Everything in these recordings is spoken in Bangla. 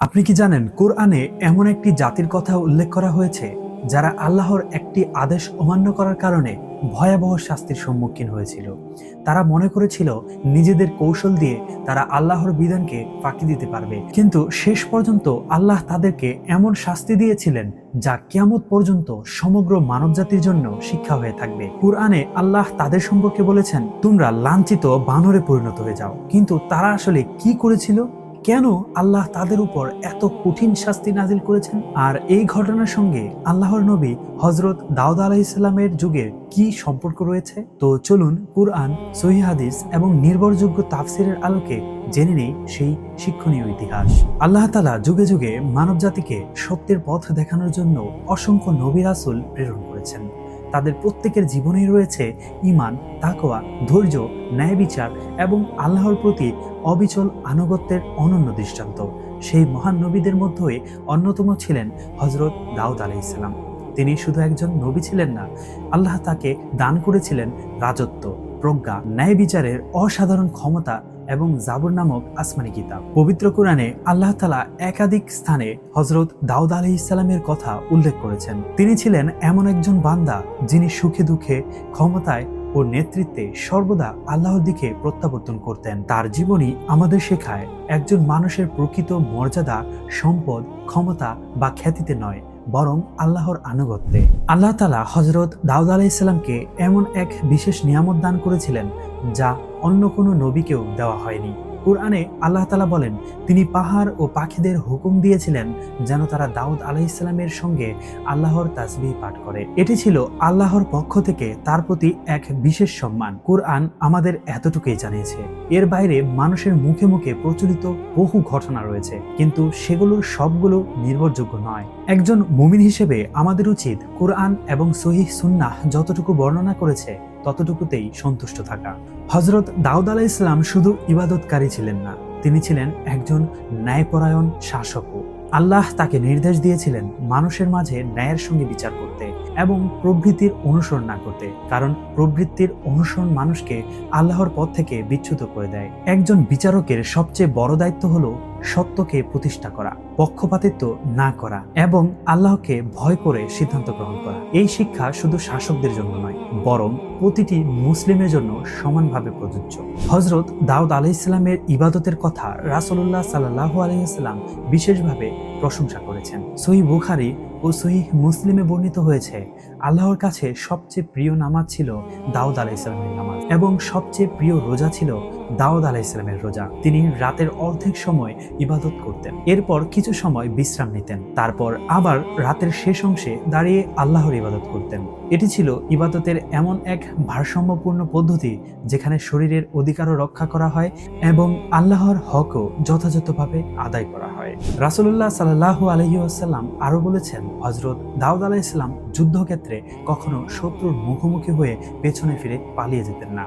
আপনি কি জানেন কোরআনে এমন একটি জাতির কথা উল্লেখ করা হয়েছে যারা আল্লাহর একটি আদেশ অমান্য করার কারণে ভয়াবহ শাস্তির সম্মুখীন হয়েছিল। তারা মনে করেছিল নিজেদের কৌশল দিয়ে তারা আল্লাহর বিধানকে ফাঁকি দিতে পারবে, কিন্তু শেষ পর্যন্ত আল্লাহ তাদেরকে এমন শাস্তি দিয়েছিলেন যা কিয়ামত পর্যন্ত সমগ্র মানবজাতির জন্য শিক্ষা হয়ে থাকবে। কুরআনে আল্লাহ তাদের সম্পর্কে বলেছেন, তোমরা লাঞ্ছিত বানরে পরিণত হয়ে যাও। কিন্তু তারা আসলে কি করেছিল? কেন আল্লাহ তাদের উপর এত কঠিন শাস্তি নাজিল করেছেন? আর এই ঘটনার সঙ্গে আল্লাহর নবী হযরত দাউদ আলাইহিস সালামের যুগের কি সম্পর্ক রয়েছে? তো চলুন কুরআন, সহিহ হাদিস এবং নির্ভরযোগ্য তাফসিরের আলোকে জেনে নেই সেই শিক্ষণীয় ইতিহাস। আল্লাহ তাআলা যুগে যুগে মানবজাতিকে সত্যের পথ দেখানোর জন্য অসংখ্য নবী রাসূল প্রেরণ করেছেন। তাদের প্রত্যেকের জীবনেই রয়েছে ঈমান, তাকওয়া, ধৈর্য, ন্যায় বিচার এবং আল্লাহর প্রতি অবিচল আনুগত্যের অনন্য দৃষ্টান্ত। সেই মহান নবীদের মধ্যে অন্যতম ছিলেন হযরত দাউদ আলাইহিস সালাম। তিনি শুধু একজন নবী ছিলেন না, আল্লাহ তাকে দান করেছিলেন রাজত্ব, প্রজ্ঞা, ন্যায় বিচারের অসাধারণ ক্ষমতা এবং জাবুর নামক আসমানি কিতাব। পবিত্র কোরআনে আল্লাহ তাআলা একাধিক স্থানে হযরত দাউদ আলাইহিস সালামের কথা উল্লেখ করেছেন। তিনি ছিলেন এমন একজন বান্দা যিনি সুখে দুঃখে, ক্ষমতায় ও নেতৃত্বে সর্বদা আল্লাহর দিকে প্রত্যাবর্তন করতেন। তার জীবনী আমাদের শেখায় একজন মানুষের প্রকৃত মর্যাদা সম্পদ, ক্ষমতা বা খ্যাতিতে নয়, বরং আল্লাহর আনুগত্যে। আল্লাহ তাআলা হযরত দাউদ আলাইহিস সালামকে এমন এক বিশেষ নিয়ামত দান করেছিলেন যা অন্য কোনো নবীকেও দেওয়া হয়নি। কুরআনে আল্লাহ তাআলা বলেন, তিনি পাহাড় ও পাখিদের হুকুম দিয়েছিলেন যেন তারা দাউদ আলাইহিস সালামের সঙ্গে আল্লাহর তাসবিহ পাঠ করে। এটি ছিল আল্লাহর পক্ষ থেকে তার প্রতি এক বিশেষ সম্মান। কুরআন আমাদের এতটুকুই জানিয়েছে। এর বাইরে মানুষের মুখে মুখে প্রচলিত বহু ঘটনা রয়েছে, কিন্তু সেগুলোর সবগুলো নির্ভরযোগ্য নয়। একজন মুমিন হিসেবে আমাদের উচিত কুরআন এবং সহিহ সুন্নাহ যতটুকু বর্ণনা করেছে ততটুকুতেই সন্তুষ্ট থাকা। হযরত দাউদ আলাইহিস সালাম শুধু ইবাদতকারী ছিলেন না, তিনি ছিলেন একজন ন্যায়পরায়ণ শাসকও। আল্লাহ তাকে নির্দেশ দিয়েছিলেন মানুষের মাঝে ন্যায়ের সঙ্গে বিচার করতে এবং প্রবৃত্তির অনুসরণ না করতে, কারণ প্রবৃত্তির অনুসরণ মানুষকে আল্লাহর পথ থেকে বিচ্যুত করে দেয়। একজন বিচারকের সবচেয়ে বড় দায়িত্ব হলো সত্যকে প্রতিষ্ঠা করা, পক্ষপাতিত্ব না করা এবং আল্লাহকে ভয় করে সিদ্ধান্ত গ্রহণ করা। এই শিক্ষা শুধু শাসকদের জন্য নয়, বরং প্রতিটি মুসলিমের জন্য সমানভাবে প্রযোজ্য। হযরত দাউদ আলাইহিস সালামের ইবাদতের কথা রাসূলুল্লাহ সাল্লাল্লাহু আলাইহি ওয়াসাল্লাম বিশেষভাবে প্রশংসা করেছেন। সহিহ বুখারী ও সহিহ মুসলিমে বর্ণিত হয়েছে, আল্লাহর কাছে সবচেয়ে প্রিয় নামাজ ছিল দাউদ আলাইহিস সালামের নামাজ এবং সবচেয়ে প্রিয় রোজা ছিল দাউদ আলাইহিস সালামের রোজা। তিনি রাতের অর্ধেক সময় ইবাদত করতেন, এরপর কিছু সময় বিশ্রাম নিতেন, তারপর আবার রাতের শেষ অংশে দাঁড়িয়ে আল্লাহর ইবাদত করতেন। এটি ছিল ইবাদতের এমন এক ভারসাম্যপূর্ণ পদ্ধতি যেখানে শরীরের অধিকারও রক্ষা করা হয় এবং আল্লাহর হকও যথাযথভাবে আদায় করা হয়। রাসূলুল্লাহ সাল্লাল্লাহু আলাইহি ওয়াসাল্লাম আরো বলেছেন, হযরত দাউদ আলাইহিস সালাম যুদ্ধক্ষেত্রে কখনো শত্রুর মুখোমুখি হয়ে পেছনে ফিরে পালিয়ে যেতেন না।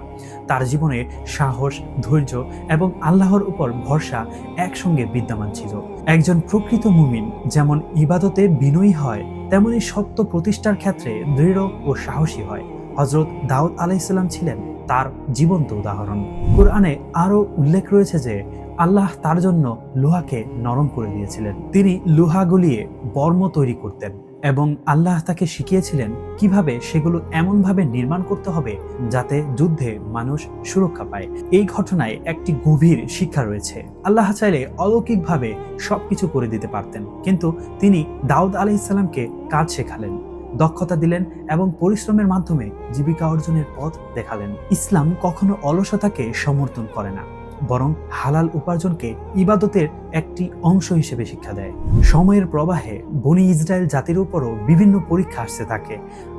তার জীবনে সাহস, ধৈর্য এবং আল্লাহর উপর ভরসা একসঙ্গে বিদ্যমান ছিল। একজন প্রকৃত মুমিন যেমন ইবাদতে বিনয়ী হয়, তেমনি সত্য প্রতিষ্ঠার ক্ষেত্রে দৃঢ় ও সাহসী হয়। হযরত দাউদ আলাইহিস সালাম ছিলেন তার জীবন্ত উদাহরণ। কুরআনে আরো উল্লেখ রয়েছে যে আল্লাহ তার জন্য লোহাকে নরম করে দিয়েছিলেন। তিনি লোহা গলিয়ে বর্ম তৈরি করতেন এবং আল্লাহ তাকে শিখিয়েছিলেন কিভাবে সেগুলো এমনভাবে নির্মাণ করতে হবে যাতে যুদ্ধে মানুষ সুরক্ষা পায়। এই ঘটনায় একটি গভীর শিক্ষা রয়েছে। আল্লাহ চাইলে অলৌকিকভাবে সবকিছু করে দিতে পারতেন, কিন্তু তিনি দাউদ আলাইহিস সালামকে কাজ শেখালেন, দক্ষতা দিলেন এবং পরিশ্রমের মাধ্যমে জীবিকা অর্জনের পথ দেখালেন। ইসলাম কখনো অলসতাকে সমর্থন করে না, বরং হালাল উপার্জনকে ইবাদতের একটি অংশ হিসেবে শিক্ষা দেয়। সময়ের প্রবাহে বনি ইসরায়েল জাতির উপরও বিভিন্ন পরীক্ষা আসতে থাকে।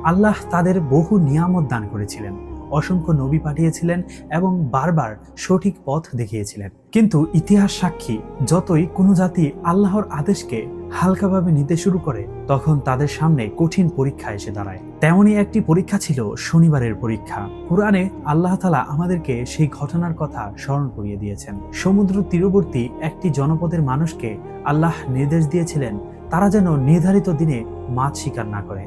আল্লাহ তাদের বহু নিয়ামত দান করেছিলেন, অসংখ্য নবী পাঠিয়েছিলেন এবং বারবার সঠিক পথ দেখিয়েছিলেন। কিন্তু ইতিহাস সাক্ষী, যতই কোনো জাতি আল্লাহর আদেশকে হালকাভাবে নিতে শুরু করে, তখন তাদের সামনে কঠিন পরীক্ষা এসে দাঁড়ায়। তেমনই একটি পরীক্ষা ছিল শনিবারের পরীক্ষা। কুরআনে আল্লাহ তাআলা আমাদেরকে সেই ঘটনার কথা স্মরণ করিয়ে দিয়েছেন। সমুদ্র তীরবর্তী একটি জনপদের মানুষকে আল্লাহ নির্দেশ দিয়েছিলেন তারা যেন নির্ধারিত দিনে মাছ শিকার না করে।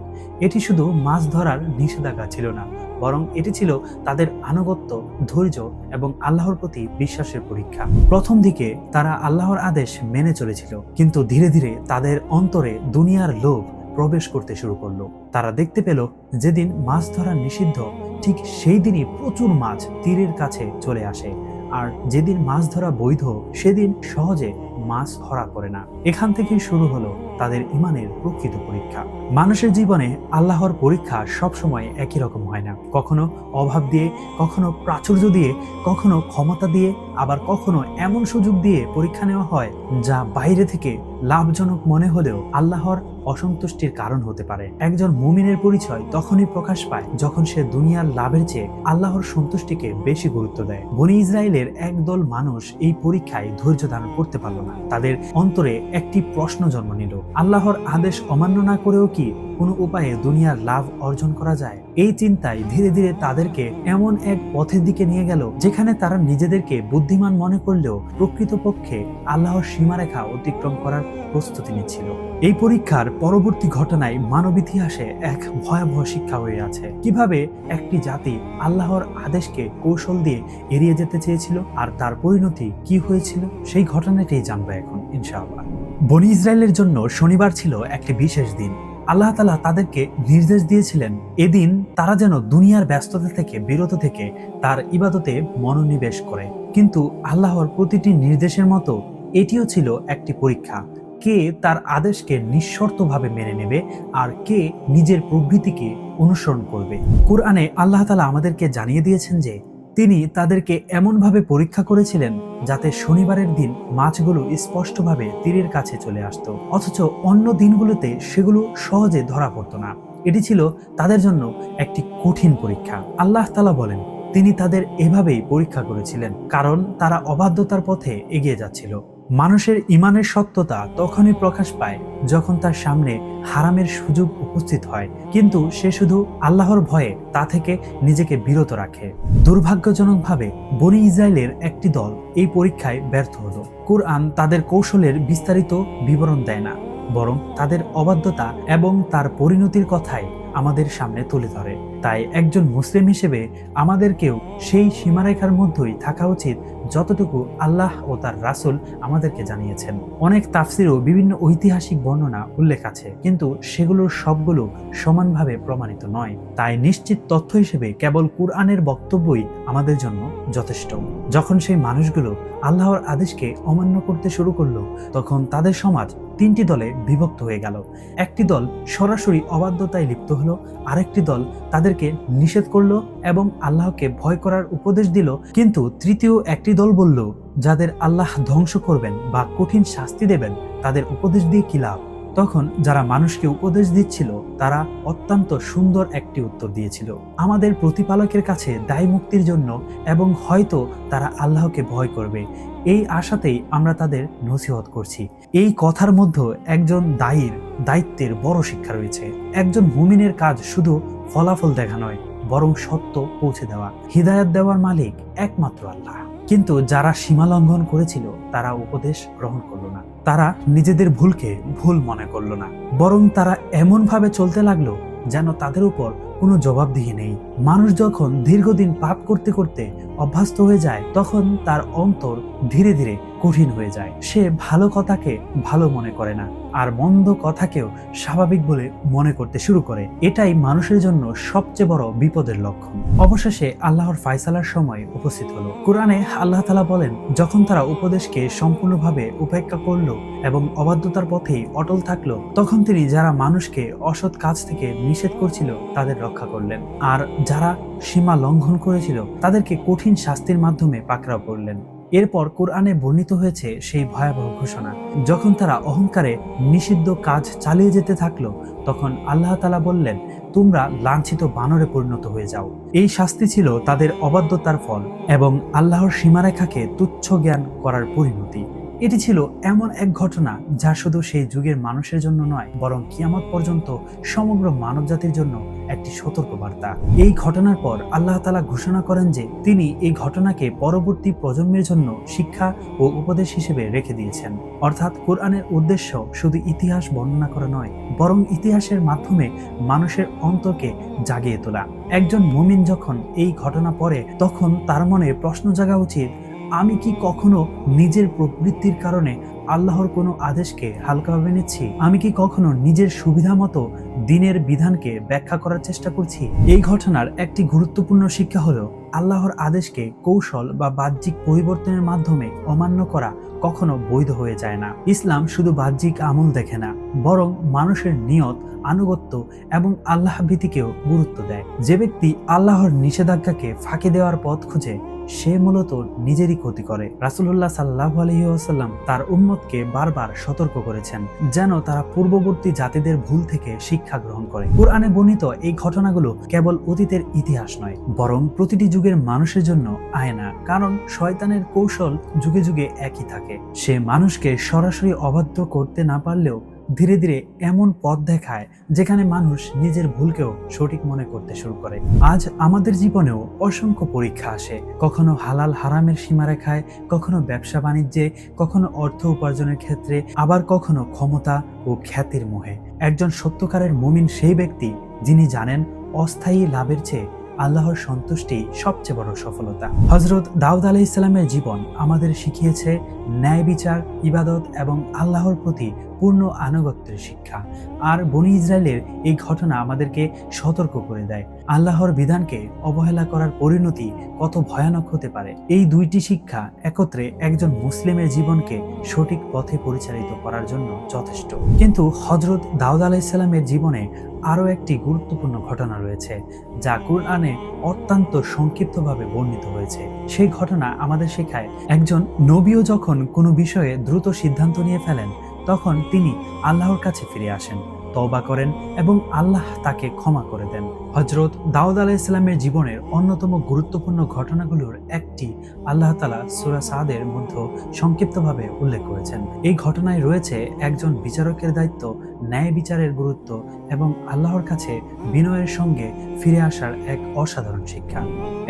এটি শুধু মাছ ধরার নিষেধাজ্ঞা ছিল না, বরং এটি ছিল তাদের আনুগত্য, ধৈর্য এবং আল্লাহর প্রতি বিশ্বাসের পরীক্ষা। প্রথম দিকে তারা আল্লাহর আদেশ মেনে চলেছিল, কিন্তু ধীরে ধীরে তাদের অন্তরে দুনিয়ার লোভ প্রবেশ করতে শুরু করলো। তারা দেখতে পেল যেদিন মাছ ধরা নিষিদ্ধ, ঠিক সেই দিনই প্রচুর মাছ তীরের কাছে চলে আসে, আর যেদিন মাছ ধরা বৈধ সেদিন সহজে মাছ ধরা করে না। এখান থেকেই শুরু হলো তাদের ঈমানের প্রকৃত পরীক্ষা। মানুষের জীবনে আল্লাহর পরীক্ষা সবসময় একই রকম হয় না। কখনো অভাব দিয়ে, কখনো প্রাচুর্য দিয়ে, কখনো ক্ষমতা দিয়ে, আবার কখনো এমন সুযোগ দিয়ে পরীক্ষা নেওয়া হয় যা বাইরে থেকে লাভজনক মনে হলেও আল্লাহর অসন্তুষ্টির কারণ হতে পারে। একজন মুমিনের পরিচয় তখনই প্রকাশ পায় যখন সে দুনিয়ার লাভের চেয়ে আল্লাহর সন্তুষ্টিকে বেশি গুরুত্ব দেয়। বনী ইসরায়েলের একদল মানুষ এই পরীক্ষায় ধৈর্য ধারণ করতে পারল না। তাদের অন্তরে একটি প্রশ্ন জন্ম নিল, আল্লাহর আদেশ অমান্য না করেও কি কোনো উপায়ে দুনিয়ার লাভ অর্জন করা যায়? এই চিন্তায় ধীরে ধীরে তাদেরকে এমন এক পথের দিকে নিয়ে গেল যেখানে তারা নিজেদেরকে বুদ্ধিমান মনে করলেও প্রকৃতপক্ষে আল্লাহর সীমারেখা অতিক্রম করার প্রস্তুতি নিচ্ছিল। এই পরীক্ষার পরবর্তী ঘটনায় মানব ইতিহাসে এক ভয়াবহ শিক্ষা হয়ে আছে। কিভাবে একটি জাতি আল্লাহর আদেশকে কৌশল দিয়ে এড়িয়ে যেতে চেয়েছিল আর তার পরিণতি কি হয়েছিল, সেই ঘটনাটাই জানবো এখন ইনশাআল্লাহ। বনী ইসরায়েলের জন্য শনিবার ছিল একটি বিশেষ দিন। আল্লাহ তাআলা তাদেরকে নির্দেশ দিয়েছিলেন এদিন তারা যেন দুনিয়ার ব্যস্ততা থেকে বিরত থেকে তার ইবাদতে মনোনিবেশ করে। কিন্তু আল্লাহর প্রতিটি নির্দেশের মতো এটিও ছিল একটি পরীক্ষা। কে তার আদেশকে নিঃশর্তভাবে মেনে নেবে আর কে নিজের প্রবৃত্তিকে অনুসরণ করবে। কুরআনে আল্লাহ তাআলা আমাদেরকে জানিয়ে দিয়েছেন যে তিনি তাদেরকে এমনভাবে পরীক্ষা করেছিলেন যাতে শনিবারের দিন মাছগুলো স্পষ্টভাবে তীরের কাছে চলে আসতো, অথচ অন্য দিনগুলোতে সেগুলো সহজে ধরা পড়তো না। এটি ছিল তাদের জন্য একটি কঠিন পরীক্ষা। আল্লাহ তাআলা বলেন, তিনি তাদের এভাবেই পরীক্ষা করেছিলেন কারণ তারা অবাধ্যতার পথে এগিয়ে যাচ্ছিল। মানুষের ঈমানের সত্যতা তখনই প্রকাশ পায় যখন তার সামনে হারামের সুযোগ উপস্থিত হয়, কিন্তু সে শুধু আল্লাহর ভয়ে তা থেকে নিজেকে বিরত রাখে। দুর্ভাগ্যজনকভাবে বনী ইসরায়েলের একটি দল এই পরীক্ষায় ব্যর্থ হলো। কুরআন তাদের কৌশলের বিস্তারিত বিবরণ দেয় না, বরং তাদের অবাধ্যতা এবং তার পরিণতির কথাই আমাদের সামনে তুলে ধরে। তাই একজন মুসলিম হিসেবে আমাদেরকেও সেই সীমারেখার মধ্যেই থাকা উচিত যতটুকু আল্লাহ ও তার রাসূল আমাদেরকে জানিয়েছেন। অনেক তাফসির ও বিভিন্ন ঐতিহাসিক বর্ণনা উল্লেখ আছে, কিন্তু সেগুলোর সবগুলো সমানভাবে প্রমাণিত নয়। তাই নিশ্চিত তথ্য হিসেবে কেবল কুরআনের বক্তব্যই আমাদের জন্য যথেষ্ট। যখন সেই মানুষগুলো আল্লাহর আদেশকে অমান্য করতে শুরু করলো, তখন তাদের সমাজ তিনটি দলে বিভক্ত হয়ে গেল। একটি দল সরাসরি অবাধ্যতায় লিপ্ত হলো, আরেকটি দল তাদেরকে নিষেধ করলো এবং আল্লাহকে ভয় করার উপদেশ দিল, কিন্তু তৃতীয় একটি দল বলল, যাদের আল্লাহ ধ্বংস করবেন বা কঠিন শাস্তি দেবেন তাদের উপদেশ দিয়ে কি লাভ। তখন যারা মানুষকে উপদেশ দিচ্ছিল তারা অত্যন্ত সুন্দর একটি উত্তর দিয়েছিল, আমাদের প্রতিপালকের কাছে দায় মুক্তির জন্য এবং হয়তো তারা আল্লাহকে ভয় করবে, এই আশাতেই আমরা তাদের নসিহত করছি। এই কথার মধ্যে একজন দায়ীর দায়িত্বের বড় শিক্ষা রয়েছে। একজন মুমিনের কাজ শুধু ফলাফল দেখা নয়, বরং সত্য পৌঁছে দেওয়া। হিদায়াত দেওয়ার মালিক একমাত্র আল্লাহ। কিন্তু যারা সীমা লঙ্ঘন করেছিল তারা উপদেশ গ্রহণ করলো না, তারা নিজেদের ভুলকে ভুল মনে করলো না, বরং তারা এমনভাবে চলতে লাগলো যেন তাদের উপর কোনো জবাবদিহি নেই। মানুষ যখন দীর্ঘদিন পাপ করতে করতে অভ্যস্ত হয়ে যায়, তখন তার অন্তর ধীরে ধীরে কঠিন হয়ে যায়। সে ভালো কথাকে ভালো মনে করে না আর মন্দ কথাকেও স্বাভাবিক বলে মনে করতে শুরু করে। এটাই মানুষের জন্য সবচেয়ে বড় বিপদের লক্ষণ। অবশেষে আল্লাহর ফায়সালার সময় উপস্থিত হলো। কুরআনে আল্লাহ তাআলা বলেন, যখন তারা উপদেশকে সম্পূর্ণভাবে উপেক্ষা করলো এবং অবাধ্যতার পথেই অটল থাকলো, তখন তিনি যারা মানুষকে অসৎ কাজ থেকে নিষেধ করছিল তাদের রক্ষা করলেন, আর যারা সীমা লঙ্ঘন করেছিল তাদেরকে কঠিন শাস্তির মাধ্যমে পাকড়াও করলেন। এরপর কুরআনে বর্ণিত হয়েছে সেই ভয়াবহ ঘোষণা, যখন তারা অহংকারে নিষিদ্ধ কাজ চালিয়ে যেতে থাকলো, তখন আল্লাহ তাআলা বললেন, তোমরা লাঞ্ছিত বানরে পরিণত হয়ে যাও। এই শাস্তি ছিল তাদের অবাধ্যতার ফল এবং আল্লাহর সীমারেখাকে তুচ্ছ জ্ঞান করার পরিণতি। এটি ছিল এমন এক ঘটনা যা শুধু সেই যুগের মানুষের জন্য নয়, বরং কিয়ামত পর্যন্ত সমগ্র মানবজাতির জন্য একটি সতর্কবার্তা। এই ঘটনার পর আল্লাহ তাআলা ঘোষণা করেন যে তিনি এই ঘটনাকে পরবর্তী প্রজন্মের জন্য শিক্ষা ও উপদেশ হিসেবে রেখে দিয়েছেন। অর্থাৎ কোরআনের উদ্দেশ্য শুধু ইতিহাস বর্ণনা করা নয়, বরং ইতিহাসের মাধ্যমে মানুষের অন্তরকে জাগিয়ে তোলা। একজন মুমিন যখন এই ঘটনা পড়ে তখন তার মনে প্রশ্ন জাগা উচিত, আমি কি কখনো নিজের প্রবৃত্তির কারণে আল্লাহর কোনো আদেশকে হালকাভাবে নিচ্ছি? আমি কি কখনো নিজের সুবিধা মতো দিনের বিধানকে ব্যাখ্যা করার চেষ্টা করছি? এই ঘটনার একটি গুরুত্বপূর্ণ শিক্ষা হলো আল্লাহর আদেশকে কৌশল বা বাহ্যিক পরিবর্তনের মাধ্যমে অমান্য করা কখনো বৈধ হয়ে যায় না। ইসলাম শুধু বাহ্যিক আমল দেখে না, বরং মানুষের নিয়ত, আনুগত্য এবং আল্লাহ ভীতিকেও গুরুত্ব দেয়। যে ব্যক্তি আল্লাহর নিষেধাজ্ঞাকে ফাঁকি দেওয়ার পথ খুঁজে সে মূলত নিজেরই ক্ষতি করে। রাসূলুল্লাহ সাল্লাল্লাহু আলাইহি ওয়াসাল্লাম তার উম্মতকে বারবার সতর্ক করেছেন যেন তারা পূর্ববর্তী জাতিদের ভুল থেকে শিক্ষা গ্রহণ করে। কুরআনে বর্ণিত এই ঘটনাগুলো কেবল অতীতের ইতিহাস নয়, বরং প্রতিটি যুগের মানুষের জন্য আয়না। কারণ শয়তানের কৌশল যুগে যুগে একই থাকে। সে মানুষকে সরাসরি অবাধ্য করতে না পারলেও ধীরে ধীরে এমন পথ দেখায় যেখানে মানুষ নিজের ভুলকেও সঠিক মনে করতে শুরু করে। আজ আমাদের জীবনেও অসংখ্য পরীক্ষা আসে, কখনো হালাল হারামের সীমারেখায়, কখনো ব্যবসা বাণিজ্যে, কখনো অর্থ উপার্জনের ক্ষেত্রে, আবার কখনো ক্ষমতা ও খ্যাতির মোহে। একজন সত্যকারের মুমিন সেই ব্যক্তি যিনি জানেন অস্থায়ী লাভের চেয়ে আল্লাহর সন্তুষ্টি সবচেয়ে বড় সফলতা। হযরত দাউদ আলাইহিস সালামের জীবন আমাদের শিখিয়েছে ন্যায় বিচার, ইবাদত এবং আল্লাহর প্রতি পূর্ণ আনুগত্যের শিক্ষা। আর বনী ইসরায়েলের এই ঘটনা আমাদেরকে সতর্ক করে দেয় আল্লাহর বিধানকে অবহেলা করার পরিণতি কত ভয়ানক হতে পারে। এই দুইটি শিক্ষা একত্রে একজন মুসলিমের জীবনকে সঠিক পথে পরিচালিত করার জন্য যথেষ্ট। কিন্তু হযরত দাউদ আলাইহিস সালামের জীবনে আরও একটি গুরুত্বপূর্ণ ঘটনা রয়েছে যা কুরআনে অত্যন্ত সংক্ষিপ্তভাবে বর্ণিত হয়েছে। সেই ঘটনা আমাদের শেখায় একজন নবীও যখন কোনো বিষয়ে দ্রুত সিদ্ধান্ত নিয়ে ফেলেন তখন তিনি আল্লাহর কাছে ফিরে আসেন, তওবা করেন এবং আল্লাহ তাকে ক্ষমা করে দেন। হযরত দাউদ আলাইহিস সালামের জীবনের অন্যতম গুরুত্বপূর্ণ ঘটনাগুলোর একটি আল্লাহ তাআলা সূরা সাদের মধ্যে সংক্ষিপ্তভাবে উল্লেখ করেছেন। এই ঘটনায় রয়েছে একজন বিচারকের দায়িত্ব, ন্যায় বিচারের গুরুত্ব এবং আল্লাহর কাছে বিনয়ের সঙ্গে ফিরে আসার এক অসাধারণ শিক্ষা।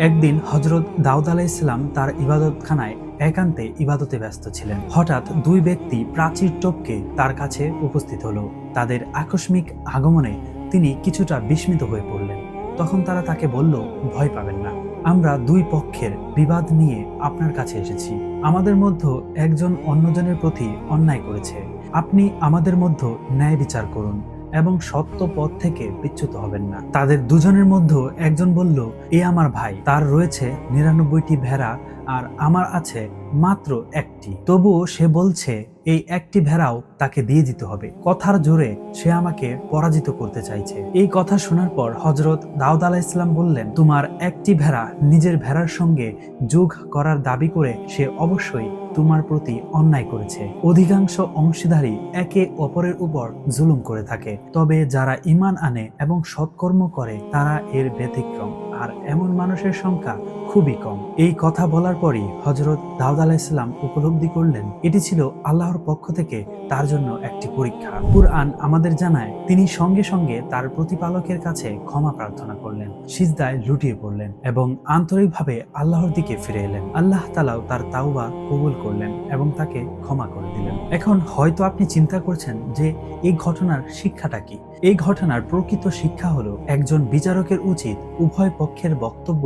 একদিন হযরত দাউদ আলাইহিস সালাম তার ইবাদতখানায় একান্তে ইবাদতে ব্যস্ত ছিলেন। হঠাৎ দুই ব্যক্তি প্রাচীর টপকে তার কাছে উপস্থিত হলো। তাদের আকস্মিক আগমনে তিনি কিছুটা বিস্মিত হয়ে পড়লেন। তখন তারা তাকে বলল, ভয় পাবেন না, আমরা দুই পক্ষের বিবাদ নিয়ে আপনার কাছে এসেছি। আমাদের মধ্যে একজন অন্যজনের প্রতি অন্যায় করেছে, আপনি আমাদের মধ্যে ন্যায় বিচার করুন এবং সত্য পথ থেকে বিচ্যুত হবেন না। তাদের দুজনের মধ্যে একজন বলল, এ আমার ভাই, তার রয়েছে 99টি ভেড়া আর আমার আছে মাত্র একটি, তবুও সে বলছে এই একটি ভেড়াও তাকে দিয়ে দিতে হবে। কথার জোরে সে আমাকে পরাজিত করতে চাইছে। এই কথা শোনার পর হযরত দাউদ আলাইহিস সালাম বললেন, তোমার একটি ভেড়া নিজের ভেড়ার সঙ্গে যোগ করার দাবি করে সে অবশ্যই তোমার প্রতি অন্যায় করেছে। অধিকাংশ অংশীদারী একে অপরের উপর জুলুম করে থাকে, তবে যারা ঈমান আনে এবং সৎকর্ম করে তারা এর ব্যতিক্রম, আর এমন মানুষের সংখ্যা খুবই কম। এই কথা বলার পরই হযরত দাউদ আলাইহিস সালাম উপলব্ধি করলেন এটি ছিল আল্লাহর পক্ষ থেকে তার জন্য একটি পরীক্ষা। কুরআন আমাদের জানায় তিনি সঙ্গে সঙ্গে তার প্রতিপালকের কাছে ক্ষমা প্রার্থনা করলেন, সিজদায় লুটিয়ে পড়লেন এবং আন্তরিকভাবে আল্লাহর দিকে ফিরে এলেন। আল্লাহ তাআলাও তার তাওবা কবুল করলেন এবং তাকে ক্ষমা করে দিলেন। এখন হয়তো আপনি চিন্তা করছেন যে এই ঘটনার শিক্ষাটা কি? এই ঘটনার প্রকৃত শিক্ষা হলো একজন বিচারকের উচিত উভয় পক্ষের বক্তব্য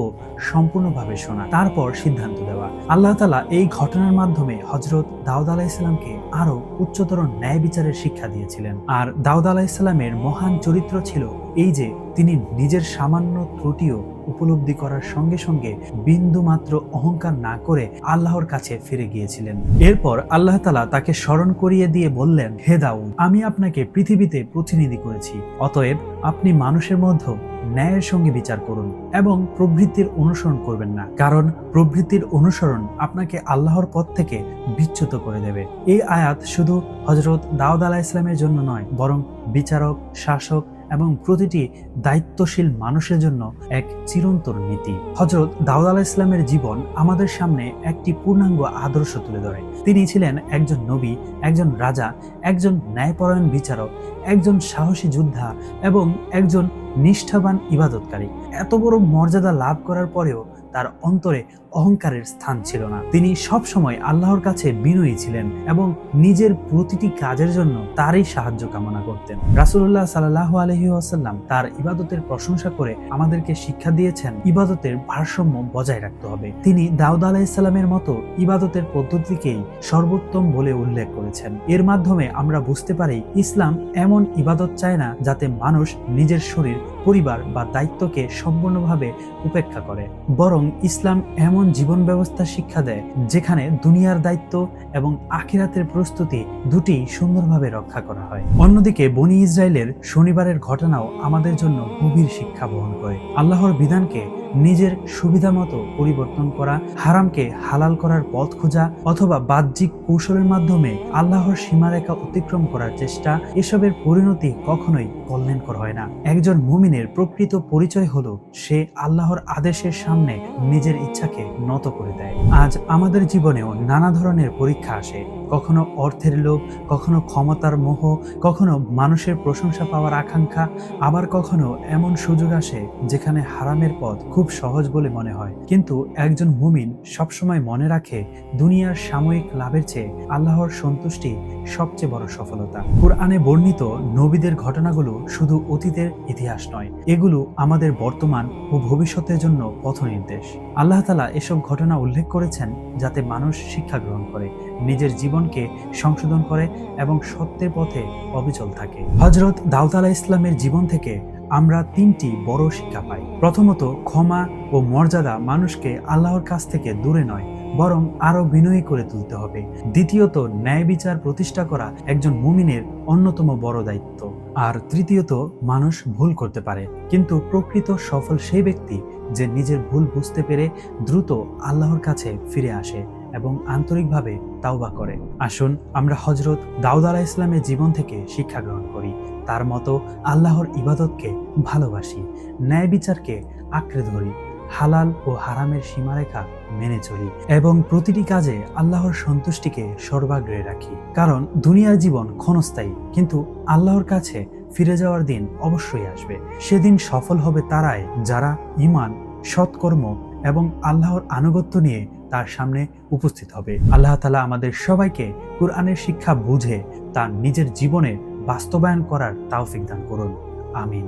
সম্পূর্ণভাবে শোনা, তারপর সিদ্ধান্ত দেওয়া। আল্লাহ তাআলা এই ঘটনার মাধ্যমে হযরত দাউদ আলাইহিস সালামকে আরো উচ্চতর ন্যায় বিচারের শিক্ষা দিয়েছিলেন। আর দাউদ আলাইহিস সালামের মহান চরিত্র ছিল এই যে তিনি নিজের সামান্য ত্রুটিও উপলব্ধি করার সঙ্গে সঙ্গে বিন্দু মাত্র অহংকার না করে আল্লাহর কাছে ফিরে গিয়েছিলেন। এরপর আল্লাহ তাআলা তাকে স্মরণ করিয়ে দিয়ে বললেন, হে দাউদ, আমি আপনাকে পৃথিবীতে প্রতিনিধি করেছি, অতএব আপনি মানুষের মধ্যে ন্যায়ের সঙ্গে বিচার করুন এবং প্রবৃত্তির অনুসরণ করবেন না, কারণ প্রবৃত্তির অনুসরণ আপনাকে আল্লাহর পথ থেকে বিচ্যুত করে দেবে। এই আয়াত শুধু হযরত দাউদ আলাইহিস সালামের জন্য নয়, বরং বিচারক, শাসক এবং প্রতিটি দায়িত্বশীল মানুষের জন্য এক চিরন্তন নীতি। হযরত দাউদ আলাইহিস সালামের জীবন আমাদের সামনে একটি পূর্ণাঙ্গ আদর্শ তুলে ধরে। তিনি ছিলেন একজন নবী, একজন রাজা, একজন ন্যায়পরায়ণ বিচারক, একজন সাহসী যোদ্ধা এবং একজন নিষ্ঠাবান ইবাদতকারী। এত বড় মর্যাদা লাভ করার পরেও তার অন্তরে অহংকারের স্থান ছিল না। তিনি সব সময় আল্লাহর কাছে বিনয়ী ছিলেন এবং নিজের প্রতিটি কাজের জন্য তারই সাহায্য কামনা করতেন। রাসূলুল্লাহ সাল্লাল্লাহু আলাইহি ওয়াসাল্লাম তার ইবাদতের প্রশংসা করে আমাদেরকে শিক্ষা দিয়েছেন ইবাদতের ভারসাম্য বজায় রাখতে হবে। তিনি দাউদ আলাইহিস সালামের মতো ইবাদতের পদ্ধতিকেই সর্বোত্তম বলে উল্লেখ করেছেন। এর মাধ্যমে আমরা বুঝতে পারি ইসলাম এমন ইবাদত চায় না যাতে মানুষ নিজের শরীর, পরিবার বা দায়িত্বকে সম্পূর্ণভাবে উপেক্ষা করে, বরং ইসলাম এমন জীবন ব্যবস্থা শিক্ষা দেয় যেখানে দুনিয়ার দায়িত্ব এবং আখিরাতের প্রস্তুতি দুটি সুন্দরভাবে রক্ষা করা হয়। অন্যদিকে বনী ইসরায়েলের শনিবারের ঘটনাও আমাদের জন্য গভীর শিক্ষা বহন করে। আল্লাহর বিধানকে নিজের সুবিধা মতো পরিবর্তন করা, হারামকে হালাল করার পথ খোঁজা অথবা বাহ্যিক কৌশলের মাধ্যমে আল্লাহর সীমারেখা অতিক্রম করার চেষ্টা, এসবের পরিণতি কখনোই কল্যাণকর হয় না। একজন মুমিনের প্রকৃত পরিচয় হলো সে আল্লাহর আদেশের সামনে নিজের ইচ্ছাকে নত করে দেয়। আজ আমাদের জীবনেও নানা ধরনের পরীক্ষা আসে, কখনো অর্থের লোভ, কখনো ক্ষমতার মোহ, কখনো মানুষের প্রশংসা পাওয়ার আকাঙ্ক্ষা, আবার কখনো এমন সুযোগ আসে যেখানে হারামের পথ খুব সহজ বলে মনে হয়। কিন্তু একজন মুমিন সবসময় মনে রাখে দুনিয়ার সাময়িক লাভের চেয়ে আল্লাহর সন্তুষ্টি সবচেয়ে বড় সফলতা। কুরআনে বর্ণিত নবীদের ঘটনাগুলো শুধু অতীতের ইতিহাস নয়, এগুলো আমাদের বর্তমান ও ভবিষ্যতের জন্য পথনির্দেশ। আল্লাহ তাআলা এসব ঘটনা উল্লেখ করেছেন যাতে মানুষ শিক্ষা গ্রহণ করে, নিজের জীবনকে সংশোধন করে এবং সত্যের পথে অবিচল থাকে। হযরত দাউদ আলাইহিস সালামের জীবন থেকে আমরা তিনটি বড় শিক্ষা পাই। প্রথমত, ক্ষমা ও মর্যাদা মানুষকে আল্লাহর কাছ থেকে দূরে নয়, বরং আরো বিনয়ী করে তুলতে হবে। দ্বিতীয়ত, ন্যায় বিচার প্রতিষ্ঠা করা একজন মুমিনের অন্যতম বড় দায়িত্ব। আর তৃতীয়ত, মানুষ ভুল করতে পারে, কিন্তু প্রকৃত সফল সেই ব্যক্তি যে নিজের ভুল বুঝতে পেরে দ্রুত আল্লাহর কাছে ফিরে আসে এবং আন্তরিকভাবে তাওবা করে। আসুন আমরা হযরত দাউদ আলাইহিস সালামের জীবন থেকে শিক্ষা গ্রহণ করি, তার মতো আল্লাহর ইবাদতকে ভালোবাসি, ন্যায় বিচারকে আঁকড়ে ধরি, হালাল ও হারামের সীমারেখা মেনে চলি এবং প্রতিটি কাজে আল্লাহর সন্তুষ্টিকে সর্বাগ্রে রাখি। কারণ দুনিয়ার জীবন ক্ষণস্থায়ী, কিন্তু আল্লাহর কাছে ফিরে যাওয়ার দিন অবশ্যই আসবে। সেদিন সফল হবে তারাই যারা ঈমান, সৎকর্ম এবং আল্লাহর আনুগত্য নিয়ে তার সামনে উপস্থিত হবে। আল্লাহ তাআলা আমাদের সবাইকে কুরআনের শিক্ষা বুঝে তার নিজের জীবনে বাস্তবায়ন করার তৌফিক দান করুন। আমিন।